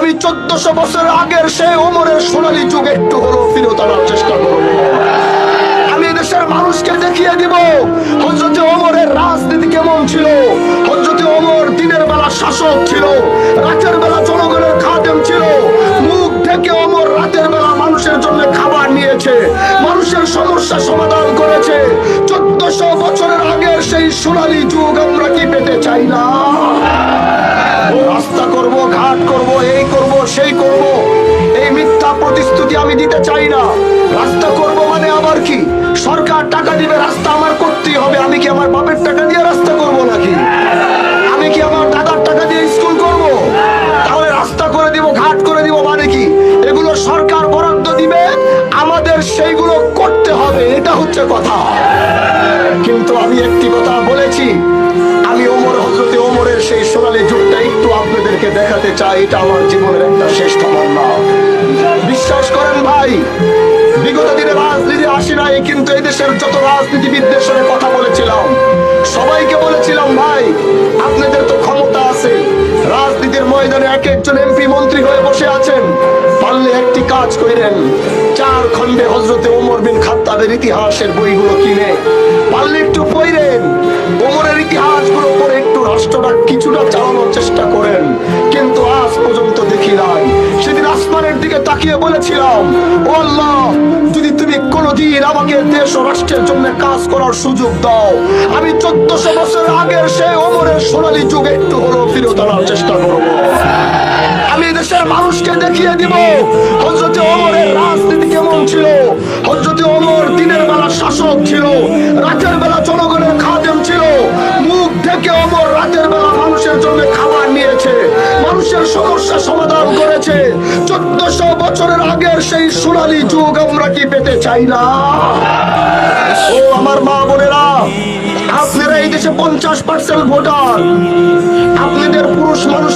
আমি 1400 বছর আগের সেই ওমরের সোনালী যুগ একটু হলেও ফিরত আনার চেষ্টা করব। আমি দেশের মানুষকে দেখিয়ে দিব হযরতে ওমরের রাজনীতি কেমন ছিল। হযরতে ওমর দিনের বেলা শাসক ছিল, রাতের বেলা জনগণের খাদেম ছিল। মুখ থেকে ওমর রাতের বেলা মানুষের জন্য খাবার নিয়েছে, মানুষের সমস্যা সমাধান করেছে। 1400 বছরের আগের সেই সোনালী যুগ আমরা কি পেতে চাই না? রাস্তা করব, ঘাট করব, এই করব, সেই করব, এই মিথ্যা প্রতিশ্রুতি আমি দিতে চাই না। রাস্তা করব মানে আবার কি? সরকার টাকা দিবে, রাস্তা আমার করতেই হবে। আমি কি আমার বাপের টাকা দিয়ে রাস্তা করব নাকি? আমি কি আমার দাদার টাকা দিয়ে স্কুল করব? তাহলে রাস্তা করে দিব, ঘাট করে দিব মানে কি? এগুলো সরকার বরাদ্দ দিবে, আমাদের সেইগুলো করতে হবে, এটা হচ্ছে কথা। কিন্তু আমি একটি কথা বলেছি, আমি হযরতে ওমরের সেই সোনালী যুগটা একটু আপনাদেরকে দেখাতে চাই। এটা আমার জীবনের একটা শেষ তামান্না। বিশ্বাস করেন ভাই, বিগত দিনে রাজনীতি আসি নাই, কিন্তু এই দেশের যত রাজনীতিবিদদের সঙ্গে কথা বলেছিলাম, সবাইকে বলেছিলাম ভাই আপনাদের তো ক্ষমতা আছে, রাজনীতির ময়দানে এক একজন এমপি মন্ত্রী হয়ে বসে আছেন, পারলে একটি কাজ করেন, 4 খণ্ডে হযরতে ওমর বিন খাত্তাবের ইতিহাসের বইগুলো কিনে পারলে একটু পড়েন, ওমরের ইতিহাসগুলো পড়ে একটু রাষ্ট্রটা কিছুটা চালানোর চেষ্টা করেন। কিন্তু আজ পর্যন্ত দেখি নাই। সেদিন আসমানের দিকে তাকিয়ে বলেছিলাম, ও আল্লাহ, যদি তুমি কোনদিন আমাকে দেশ ও রাষ্ট্রের জন্য কাজ করার সুযোগ দাও, আমি 1400 বছর আগের সেই ওমরের সোনালী যুগ একটু হলেও ফিরত আনার চেষ্টা করব। আমি দেশের মানুষকে দেখিয়ে দিব হযরতে ওমরের রাজনীতি কেমন ছিল। হযরতে ওমর দিনের বেলা শাসক ছিল, রাতের বেলা জনগণের খাদেম ছিল। মুখ থেকে ওমর রাতের বেলা মানুষের জন্য খাবার নিয়েছে, মানুষের সমস্যা সমাধান করেছে। 1400 বছরের আগের সেই সোনালী যুগ আমরা কি পেতে চাই না? ও আমার মা বোনেরা, আপনারা এই দেশে 50% ভোটার, আপনাদের পুরুষ মানুষ